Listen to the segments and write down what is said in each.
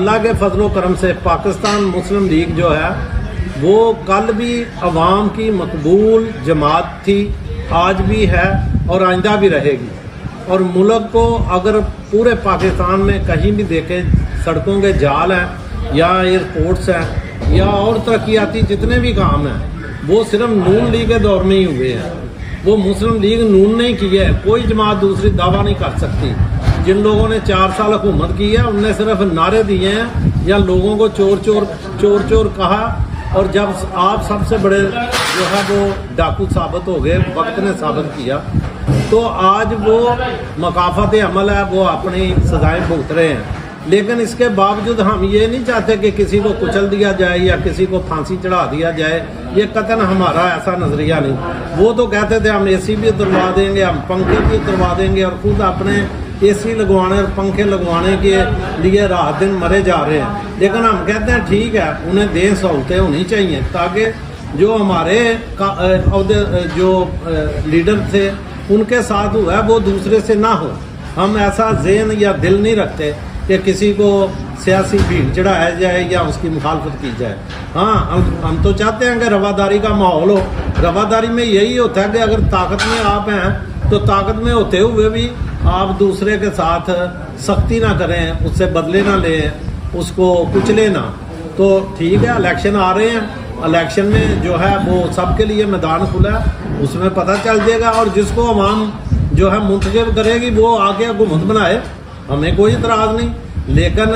अल्लाह के फजल करम से पाकिस्तान मुस्लिम लीग जो है वो कल भी अवाम की मकबूल जमात थी, आज भी है और आइंदा भी रहेगी। और मुल्क को अगर पूरे पाकिस्तान में कहीं भी देखें, सड़कों के जाल हैं या एयरपोर्ट्स हैं या और तरक्याती जितने भी काम हैं वो सिर्फ नून लीग के दौर में ही हुए हैं। वो मुस्लिम लीग नून ने ही की है, कोई जमात दूसरी दावा नहीं कर सकती। जिन लोगों ने 4 साल हुकूमत की है उनने सिर्फ नारे दिए हैं या लोगों को चोर चोर कहा, और जब आप सबसे बड़े जो है वो डाकू साबित हो गए, वक्त ने साबित किया, तो आज वो मकाफत अमल है, वो अपनी सजाएं भुगत रहे हैं। लेकिन इसके बावजूद हम ये नहीं चाहते कि किसी को कुचल दिया जाए या किसी को फांसी चढ़ा दिया जाए, ये कतन हमारा ऐसा नजरिया नहीं। वो तो कहते थे हम एसी भी उतरवा देंगे, हम पंखे भी उतरवा देंगे, और खुद अपने एसी लगवाने और पंखे लगवाने के लिए रात दिन मरे जा रहे हैं। लेकिन हम कहते हैं ठीक है, उन्हें दें सहूलतें होनी चाहिए ताकि जो हमारे जो लीडर थे उनके साथ हुआ है वो दूसरे से ना हो। हम ऐसा ज़हन या दिल नहीं रखते कि किसी को सियासी भीड़ चढ़ाया जाए या उसकी मुखालफत की जाए। हाँ, हम तो चाहते हैं कि रवादारी का माहौल हो। रवादारी में यही होता है कि अगर ताकत में आप हैं तो ताकत में होते हुए भी आप दूसरे के साथ सख्ती ना करें, उससे बदले ना लें, उसको कुचले ना। तो ठीक है, इलेक्शन आ रहे हैं, इलेक्शन में जो है वो सबके लिए मैदान खुला है, उसमें पता चल जाएगा। और जिसको अवाम जो है मुंतखब करेगी वो आके हुकूमत बनाए, हमें कोई इतराज़ नहीं। लेकिन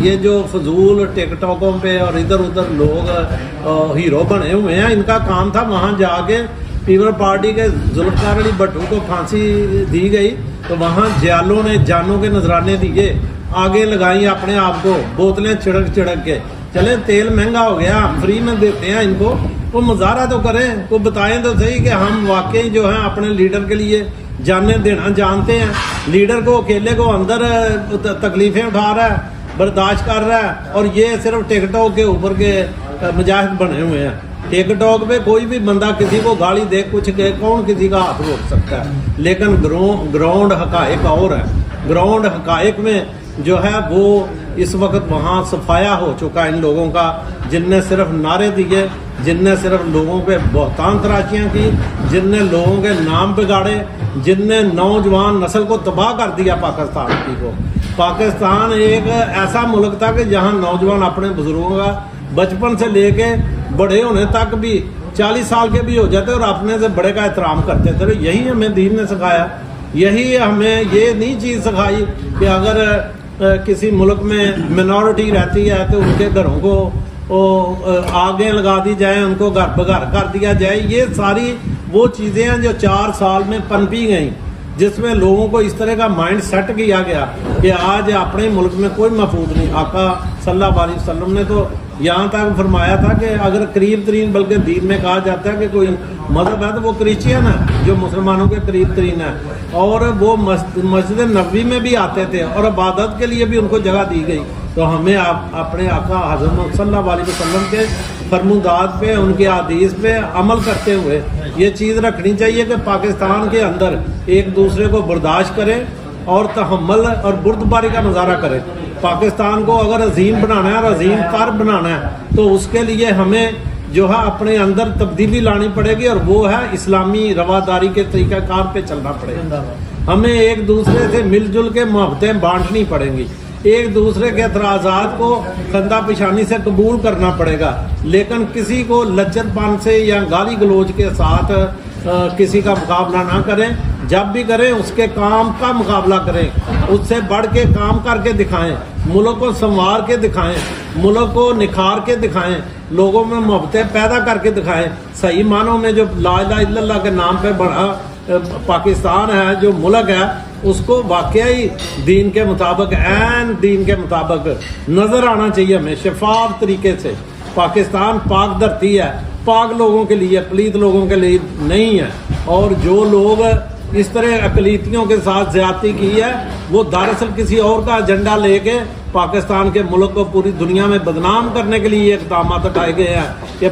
ये जो फजूल टिकटॉकों पे और इधर उधर लोग हीरो बने हुए हैं, इनका काम था वहाँ जाके पीपल पार्टी के जुल्फ़िकार अली भट्टू को फांसी दी गई तो वहाँ जयालों ने जानों के नजराने दिए, आगे लगाई अपने आप को, बोतलें छिड़क के। चले तेल महंगा हो गया, फ्री में देते हैं इनको, वो मुजाहरा तो करें, वो बताएं तो सही कि हम वाकई जो है अपने लीडर के लिए जाने देना जानते हैं। लीडर को अकेले को अंदर तकलीफें उठा रहा है, बर्दाश्त कर रहा है, और ये सिर्फ टिकटॉक के ऊपर के मजाक बने हुए हैं। टिकटॉक पे कोई भी बंदा किसी को गाली दे, कुछ कहे, कौन किसी का हाथ रोक सकता है। लेकिन ग्राउंड हकायक और है। ग्राउंड हकायक में जो है वो इस वक्त वहाँ सफाया हो चुका है इन लोगों का, जिनने सिर्फ नारे दिए, जिनने सिर्फ लोगों पे बहुतान तराशियाँ की, जिनने लोगों के नाम बिगाड़े, जिनने नौजवान नस्ल को तबाह कर दिया पाकिस्तान की को। पाकिस्तान एक ऐसा मुल्क था कि जहाँ नौजवान अपने बुजुर्गों का बचपन से लेके बड़े होने तक भी 40 साल के भी हो जाते और अपने से बड़े का एहतराम करते थे। तो यही हमें दीन ने सिखाया, यही हमें ये नहीं चीज़ सिखाई कि अगर किसी मुल्क में मिनॉरिटी रहती है तो उनके घरों को आगे लगा दी जाए, उनको घर बघर कर दिया जाए। ये सारी वो चीज़ें हैं जो 4 साल में पनपी गई, जिसमें लोगों को इस तरह का माइंड सेट किया गया कि आज अपने मुल्क में कोई महफूज नहीं। आका सल्लल्लाहु अलैहि वसल्लम ने तो यहाँ तक फरमाया था कि अगर करीब तरीन, बल्कि दीन में कहा जाता है कि कोई मजहब है तो वो क्रिश्चियन है जो मुसलमानों के करीब तरीन है, और वो मस्जिद नबवी में भी आते थे और इबादत के लिए भी उनको जगह दी गई। तो हमें अपने आका हज़रत सल्लल्लाहु अलैहि वसल्लम के फरमुदात पे, उनके हदीस पे अमल करते हुए ये चीज़ रखनी चाहिए कि पाकिस्तान के अंदर एक दूसरे को बर्दाश्त करें और तहम्मुल और बुर्दबारी का मुजाहरा करें। पाकिस्तान को अगर अजीम बनाना है और अजीम तर बनाना है तो उसके लिए हमें जो है अपने अंदर तब्दीली लानी पड़ेगी, और वो है इस्लामी रवादारी के तरीक़ाकार पे चलना पड़ेगा। हमें एक दूसरे से मिलजुल के मोहब्बतें बांटनी पड़ेंगी, एक दूसरे के एतराज़ात को कंधा पिशानी से कबूल करना पड़ेगा। लेकिन किसी को लज्जतपन से या गाली गलोच के साथ किसी का मुकाबला ना करें। जब भी करें उसके काम का मुकाबला करें, उससे बढ़ के काम करके दिखाएं, मुल्क को संवार के दिखाएं, मुल्क को निखार के दिखाएं, लोगों में मोहब्बतें पैदा करके दिखाएं। सही मानों में जो ला इलाहा इल्लल्लाह के नाम पे बड़ा पाकिस्तान है, जो मुल्क है, उसको वाकई दीन के मुताबिक, ऐन दीन के मुताबिक नजर आना चाहिए हमें शफाफ तरीके से। पाकिस्तान पाक धरती है, पाक लोगों के लिए, पलीत लोगों के लिए नहीं है। और जो लोग इस तरह अकलीतियों के साथ ज्यादती की है वो दरअसल किसी और का एजेंडा लेके पाकिस्तान के मुल्क को पूरी दुनिया में बदनाम करने के लिए इक़दाम उठाए गए हैं कि